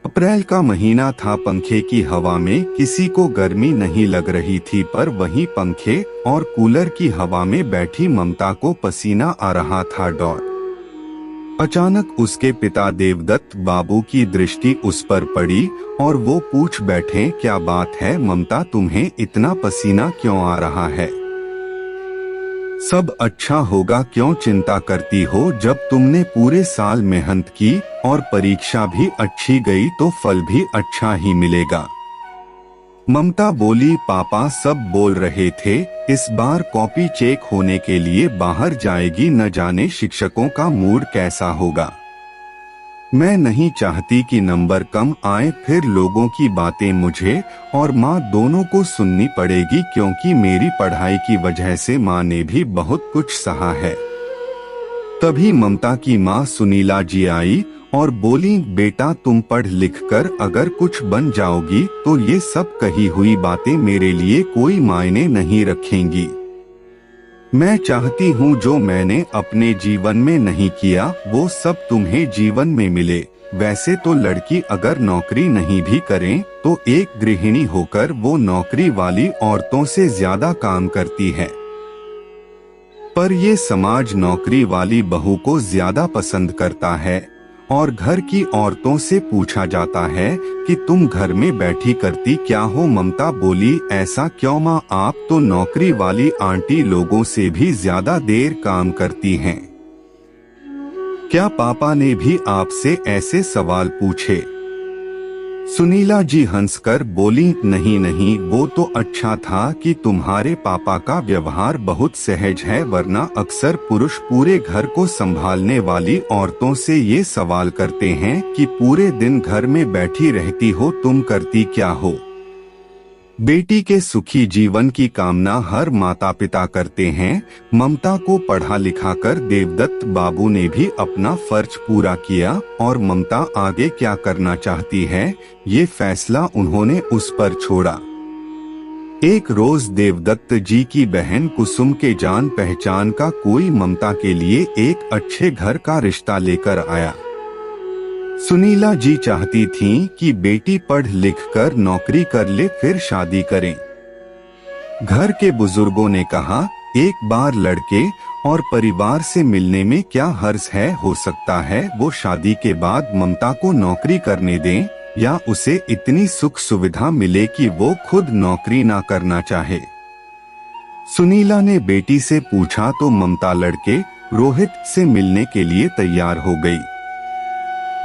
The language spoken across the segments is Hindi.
अप्रैल का महीना था। पंखे की हवा में किसी को गर्मी नहीं लग रही थी, पर वहीं पंखे और कूलर की हवा में बैठी ममता को पसीना आ रहा था। अचानक उसके पिता देवदत्त बाबू की दृष्टि उस पर पड़ी और वो पूछ बैठे, क्या बात है ममता, तुम्हें इतना पसीना क्यों आ रहा है? सब अच्छा होगा, क्यों चिंता करती हो? जब तुमने पूरे साल मेहनत की और परीक्षा भी अच्छी गई तो फल भी अच्छा ही मिलेगा। ममता बोली, पापा सब बोल रहे थे इस बार कॉपी चेक होने के लिए बाहर जाएगी, न जाने शिक्षकों का मूड कैसा होगा। मैं नहीं चाहती कि नंबर कम आए, फिर लोगों की बातें मुझे और माँ दोनों को सुननी पड़ेगी, क्योंकि मेरी पढ़ाई की वजह से माँ ने भी बहुत कुछ सहा है। तभी ममता की माँ सुनीला जी आई और बोली, बेटा तुम पढ़ लिख कर अगर कुछ बन जाओगी तो ये सब कही हुई बातें मेरे लिए कोई मायने नहीं रखेंगी। मैं चाहती हूँ जो मैंने अपने जीवन में नहीं किया वो सब तुम्हें जीवन में मिले। वैसे तो लड़की अगर नौकरी नहीं भी करें तो एक गृहिणी होकर वो नौकरी वाली औरतों से ज्यादा काम करती है, पर ये समाज नौकरी वाली बहू को ज्यादा पसंद करता है। और घर की औरतों से पूछा जाता है कि तुम घर में बैठी करती क्या हो? ममता बोली, ऐसा क्यों माँ, आप तो नौकरी वाली आंटी लोगों से भी ज्यादा देर काम करती हैं। क्या पापा ने भी आपसे ऐसे सवाल पूछे? सुनीला जी हंसकर बोली, नहीं नहीं, वो तो अच्छा था कि तुम्हारे पापा का व्यवहार बहुत सहज है, वरना अक्सर पुरुष पूरे घर को संभालने वाली औरतों से ये सवाल करते हैं कि पूरे दिन घर में बैठी रहती हो, तुम करती क्या हो। बेटी के सुखी जीवन की कामना हर माता पिता करते हैं। ममता को पढ़ा लिखा कर देवदत्त बाबू ने भी अपना फर्ज पूरा किया और ममता आगे क्या करना चाहती है ये फैसला उन्होंने उस पर छोड़ा। एक रोज देवदत्त जी की बहन कुसुम के जान पहचान का कोई ममता के लिए एक अच्छे घर का रिश्ता लेकर आया। सुनीला जी चाहती थीं कि बेटी पढ़ लिख कर नौकरी कर ले फिर शादी करें। घर के बुजुर्गों ने कहा, एक बार लड़के और परिवार से मिलने में क्या हर्ज है, हो सकता है वो शादी के बाद ममता को नौकरी करने दें या उसे इतनी सुख सुविधा मिले कि वो खुद नौकरी ना करना चाहे। सुनीला ने बेटी से पूछा तो ममता लड़के रोहित से मिलने के लिए तैयार हो गई।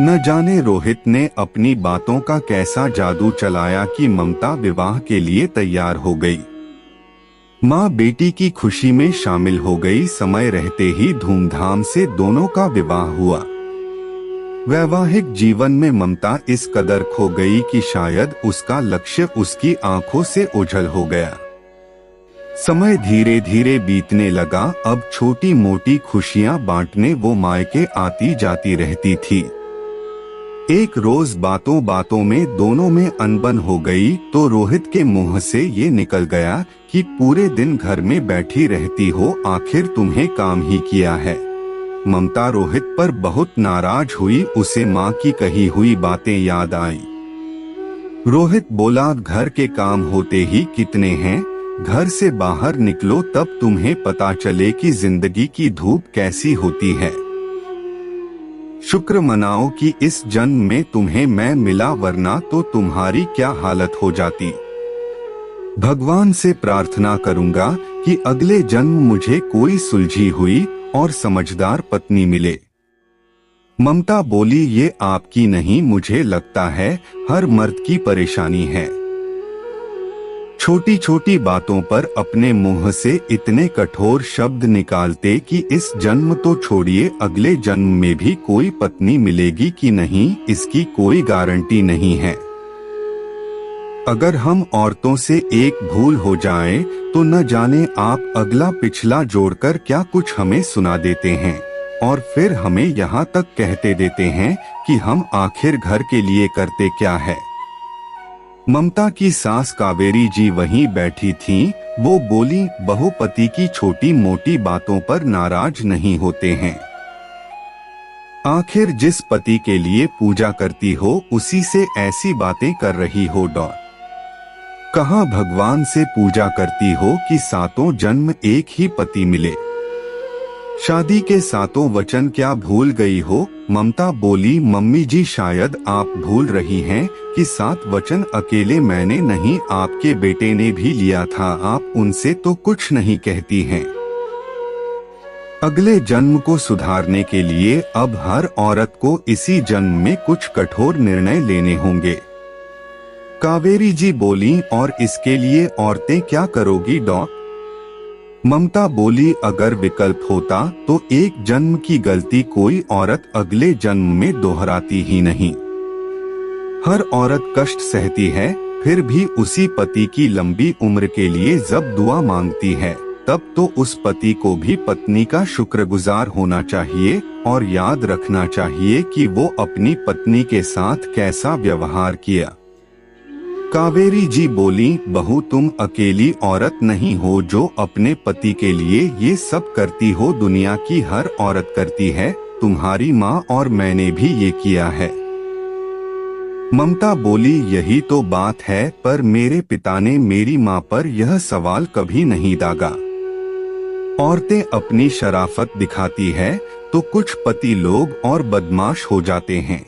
न जाने रोहित ने अपनी बातों का कैसा जादू चलाया कि ममता विवाह के लिए तैयार हो गई। माँ बेटी की खुशी में शामिल हो गई। समय रहते ही धूमधाम से दोनों का विवाह हुआ। वैवाहिक जीवन में ममता इस कदर खो गई कि शायद उसका लक्ष्य उसकी आंखों से ओझल हो गया। समय धीरे धीरे बीतने लगा। अब छोटी मोटी खुशियां बांटने वो मायके आती जाती रहती थी। एक रोज बातों बातों में दोनों में अनबन हो गई तो रोहित के मुंह से ये निकल गया कि पूरे दिन घर में बैठी रहती हो, आखिर तुम्हें काम ही किया है। ममता रोहित पर बहुत नाराज हुई। उसे माँ की कही हुई बातें याद आई। रोहित बोला, घर के काम होते ही कितने हैं, घर से बाहर निकलो तब तुम्हें पता चले कि जिंदगी की धूप कैसी होती है। शुक्र मनाओ कि इस जन्म में तुम्हें मैं मिला, वरना तो तुम्हारी क्या हालत हो जाती। भगवान से प्रार्थना करूंगा कि अगले जन्म मुझे कोई सुलझी हुई और समझदार पत्नी मिले। ममता बोली, ये आपकी नहीं, मुझे लगता है हर मर्द की परेशानी है। छोटी छोटी बातों पर अपने मुंह से इतने कठोर शब्द निकालते कि इस जन्म तो छोड़िए अगले जन्म में भी कोई पत्नी मिलेगी कि नहीं इसकी कोई गारंटी नहीं है। अगर हम औरतों से एक भूल हो जाए तो न जाने आप अगला पिछला जोड़कर क्या कुछ हमें सुना देते हैं और फिर हमें यहाँ तक कहते देते हैं कि हम आखिर घर के लिए करते क्या है। ममता की सास कावेरी जी वहीं बैठी थीं। वो बोली, बहू पति की छोटी मोटी बातों पर नाराज नहीं होते हैं। आखिर जिस पति के लिए पूजा करती हो उसी से ऐसी बातें कर रही हो। कहाँ भगवान से पूजा करती हो कि सातों जन्म एक ही पति मिले। शादी के सातों वचन क्या भूल गई हो? ममता बोली, मम्मी जी शायद आप भूल रही हैं कि 7 वचन अकेले मैंने नहीं, आपके बेटे ने भी लिया था। आप उनसे तो कुछ नहीं कहती हैं। अगले जन्म को सुधारने के लिए अब हर औरत को इसी जन्म में कुछ कठोर निर्णय लेने होंगे। कावेरी जी बोली, और इसके लिए औरतें क्या करोगी? ममता बोली, अगर विकल्प होता तो एक जन्म की गलती कोई औरत अगले जन्म में दोहराती ही नहीं। हर औरत कष्ट सहती है, फिर भी उसी पति की लंबी उम्र के लिए जब दुआ मांगती है तब तो उस पति को भी पत्नी का शुक्रगुजार होना चाहिए और याद रखना चाहिए कि वो अपनी पत्नी के साथ कैसा व्यवहार किया। कावेरी जी बोली, बहू तुम अकेली औरत नहीं हो जो अपने पति के लिए ये सब करती हो, दुनिया की हर औरत करती है, तुम्हारी माँ और मैंने भी ये किया है। ममता बोली, यही तो बात है, पर मेरे पिता ने मेरी माँ पर यह सवाल कभी नहीं दागा। औरतें अपनी शराफत दिखाती है तो कुछ पति लोग और बदमाश हो जाते हैं।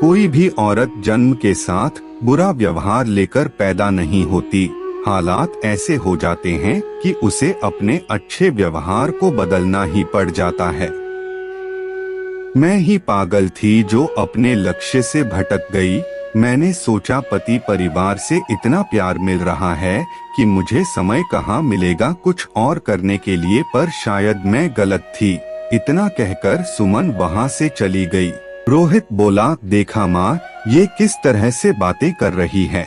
कोई भी औरत जन्म के साथ बुरा व्यवहार लेकर पैदा नहीं होती, हालात ऐसे हो जाते हैं कि उसे अपने अच्छे व्यवहार को बदलना ही पड़ जाता है। मैं ही पागल थी जो अपने लक्ष्य से भटक गई। मैंने सोचा पति परिवार से इतना प्यार मिल रहा है कि मुझे समय कहाँ मिलेगा कुछ और करने के लिए, पर शायद मैं गलत थी। इतना कहकर सुमन वहाँ से चली गई। रोहित बोला, देखा माँ, ये किस तरह से बातें कर रही है।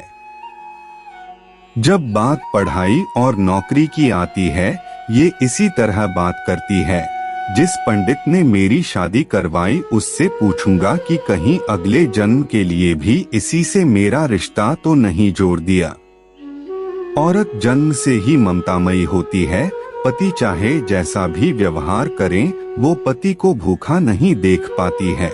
जब बात पढ़ाई और नौकरी की आती है ये इसी तरह बात करती है। जिस पंडित ने मेरी शादी करवाई उससे पूछूंगा कि कहीं अगले जन्म के लिए भी इसी से मेरा रिश्ता तो नहीं जोड़ दिया। औरत जन्म से ही ममतामयी होती है, पति चाहे जैसा भी व्यवहार करें वो पति को भूखा नहीं देख पाती है।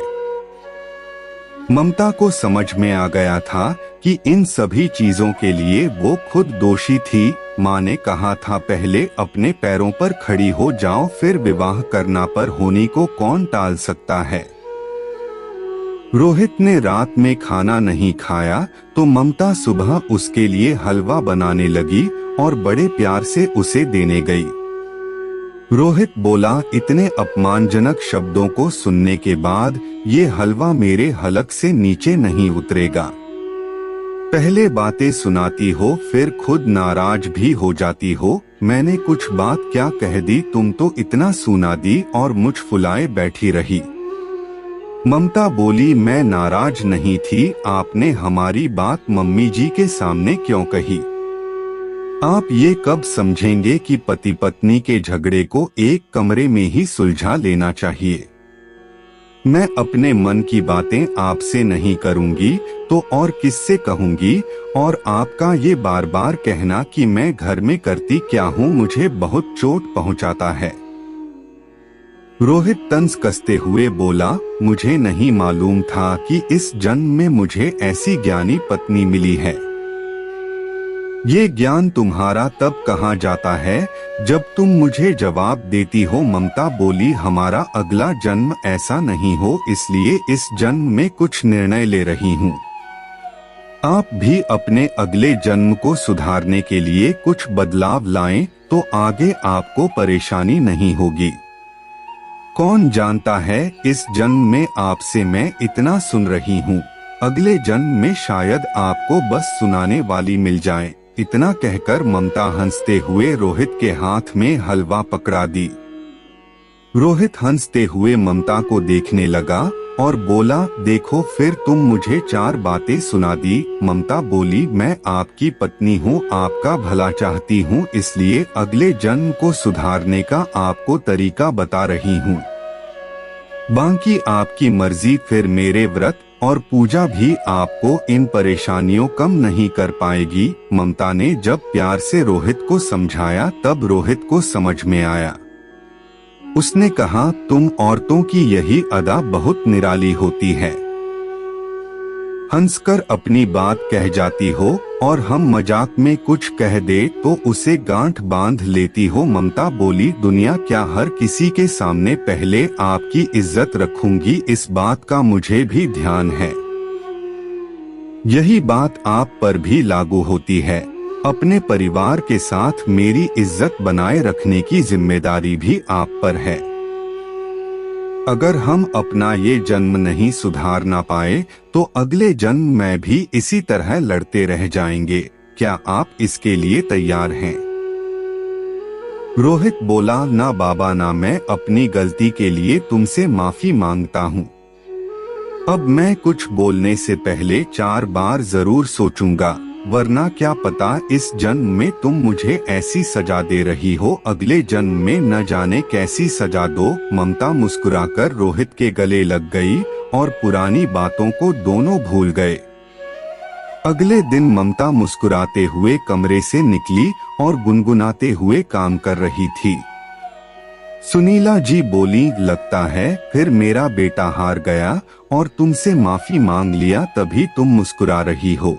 ममता को समझ में आ गया था कि इन सभी चीजों के लिए वो खुद दोषी थी। माँ ने कहा था पहले अपने पैरों पर खड़ी हो जाओ फिर विवाह करना, पर होनी को कौन टाल सकता है। रोहित ने रात में खाना नहीं खाया तो ममता सुबह उसके लिए हलवा बनाने लगी और बड़े प्यार से उसे देने गई। रोहित बोला, इतने अपमानजनक शब्दों को सुनने के बाद ये हलवा मेरे हलक से नीचे नहीं उतरेगा। पहले बातें सुनाती हो फिर खुद नाराज भी हो जाती हो। मैंने कुछ बात क्या कह दी, तुम तो इतना सुना दी और मुझ फुलाए बैठी रही। ममता बोली, मैं नाराज नहीं थी, आपने हमारी बात मम्मी जी के सामने क्यों कही। आप ये कब समझेंगे कि पति पत्नी के झगड़े को एक कमरे में ही सुलझा लेना चाहिए। मैं अपने मन की बातें आपसे नहीं करूंगी तो और किससे कहूंगी, और आपका ये बार बार कहना कि मैं घर में करती क्या हूँ मुझे बहुत चोट पहुँचाता है। रोहित तंज कसते हुए बोला, मुझे नहीं मालूम था कि इस जन्म में मुझे ऐसी ज्ञानी पत्नी मिली है। ये ज्ञान तुम्हारा तब कहाँ जाता है जब तुम मुझे जवाब देती हो। ममता बोली, हमारा अगला जन्म ऐसा नहीं हो इसलिए इस जन्म में कुछ निर्णय ले रही हूँ। आप भी अपने अगले जन्म को सुधारने के लिए कुछ बदलाव लाएं तो आगे आपको परेशानी नहीं होगी। कौन जानता है इस जन्म में आपसे मैं इतना सुन रही हूँ, अगले जन्म में शायद आपको बस सुनाने वाली मिल जाए। इतना कहकर ममता हंसते हुए रोहित के हाथ में हलवा पकड़ा दी। रोहित हंसते हुए ममता को देखने लगा और बोला, देखो फिर तुम मुझे 4 बातें सुना दी। ममता बोली, मैं आपकी पत्नी हूँ, आपका भला चाहती हूँ, इसलिए अगले जन्म को सुधारने का आपको तरीका बता रही हूँ। बाकी आपकी मर्जी। फिर मेरे व्रत और पूजा भी आपको इन परेशानियों कम नहीं कर पाएगी। ममता ने जब प्यार से रोहित को समझाया तब रोहित को समझ में आया। उसने कहा, तुम औरतों की यही अदा बहुत निराली होती है। हंसकर अपनी बात कह जाती हो और हम मजाक में कुछ कह दे तो उसे गांठ बांध लेती हो। ममता बोली, दुनिया क्या हर किसी के सामने पहले आपकी इज्जत रखूंगी, इस बात का मुझे भी ध्यान है। यही बात आप पर भी लागू होती है। अपने परिवार के साथ मेरी इज्जत बनाए रखने की जिम्मेदारी भी आप पर है। अगर हम अपना ये जन्म नहीं सुधार ना पाए तो अगले जन्म में भी इसी तरह लड़ते रह जाएंगे। क्या आप इसके लिए तैयार हैं? रोहित बोला, ना बाबा, ना, मैं अपनी गलती के लिए तुमसे माफी मांगता हूँ। अब मैं कुछ बोलने से पहले 4 बार जरूर सोचूंगा, वरना क्या पता इस जन्म में तुम मुझे ऐसी सजा दे रही हो, अगले जन्म में न जाने कैसी सजा दो। ममता मुस्कुराकर रोहित के गले लग गई और पुरानी बातों को दोनों भूल गए। अगले दिन ममता मुस्कुराते हुए कमरे से निकली और गुनगुनाते हुए काम कर रही थी। सुनीला जी बोली, लगता है फिर मेरा बेटा हार गया और तुमसे माफी मांग लिया तभी तुम मुस्कुरा रही हो।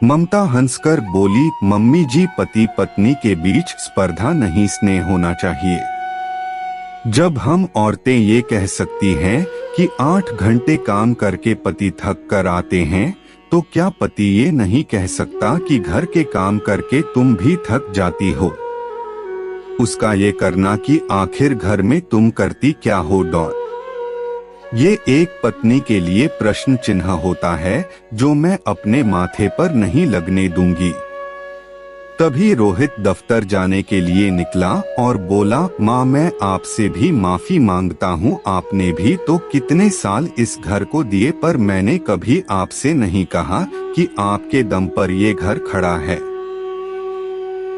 ममता हंसकर बोली, मम्मी जी, पति पत्नी के बीच स्पर्धा नहीं, स्नेह होना चाहिए। जब हम औरतें ये कह सकती हैं कि 8 घंटे काम करके पति थक कर आते हैं, तो क्या पति ये नहीं कह सकता कि घर के काम करके तुम भी थक जाती हो? उसका ये करना कि आखिर घर में तुम करती क्या हो डॉन? ये एक पत्नी के लिए प्रश्न चिन्ह होता है जो मैं अपने माथे पर नहीं लगने दूंगी। तभी रोहित दफ्तर जाने के लिए निकला और बोला, माँ, मैं आपसे भी माफी मांगता हूँ। आपने भी तो कितने साल इस घर को दिए, पर मैंने कभी आपसे नहीं कहा कि आपके दम पर ये घर खड़ा है।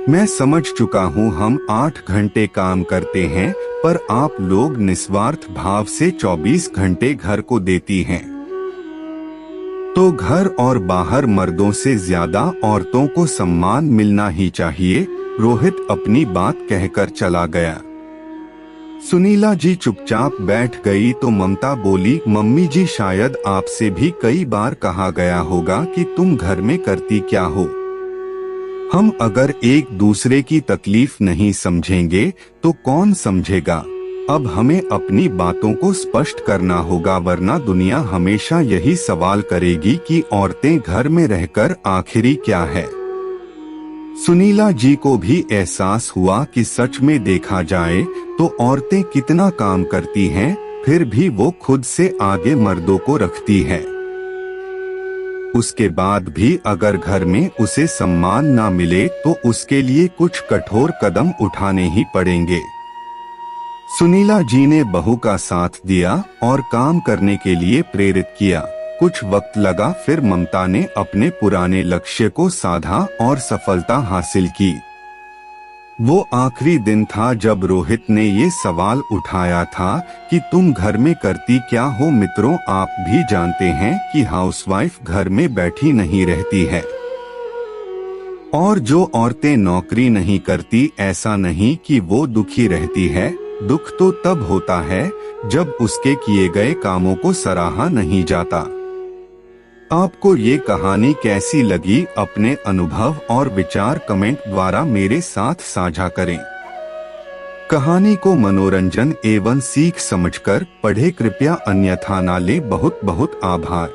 मैं समझ चुका हूँ हम 8 घंटे काम करते हैं, पर आप लोग निस्वार्थ भाव से 24 घंटे घर को देती हैं। तो घर और बाहर मर्दों से ज्यादा औरतों को सम्मान मिलना ही चाहिए। रोहित अपनी बात कहकर चला गया। सुनीला जी चुपचाप बैठ गई तो ममता बोली, मम्मी जी, शायद आपसे भी कई बार कहा गया होगा कि तुम घर में करती क्या हो। हम अगर एक दूसरे की तकलीफ नहीं समझेंगे तो कौन समझेगा? अब हमें अपनी बातों को स्पष्ट करना होगा, वरना दुनिया हमेशा यही सवाल करेगी कि औरतें घर में रहकर आखिरी क्या है। सुनीला जी को भी एहसास हुआ कि सच में देखा जाए तो औरतें कितना काम करती हैं, फिर भी वो खुद से आगे मर्दों को रखती है। उसके बाद भी अगर घर में उसे सम्मान ना मिले तो उसके लिए कुछ कठोर कदम उठाने ही पड़ेंगे। सुनीला जी ने बहू का साथ दिया और काम करने के लिए प्रेरित किया। कुछ वक्त लगा, फिर ममता ने अपने पुराने लक्ष्य को साधा और सफलता हासिल की। वो आखिरी दिन था जब रोहित ने ये सवाल उठाया था कि तुम घर में करती क्या हो। मित्रों, आप भी जानते हैं कि हाउसवाइफ घर में बैठी नहीं रहती है, और जो औरतें नौकरी नहीं करती, ऐसा नहीं कि वो दुखी रहती है। दुख तो तब होता है जब उसके किए गए कामों को सराहा नहीं जाता। आपको ये कहानी कैसी लगी? अपने अनुभव और विचार कमेंट द्वारा मेरे साथ साझा करें। कहानी को मनोरंजन एवं सीख समझकर पढ़े, कृपया अन्यथा ना लें। बहुत बहुत आभार।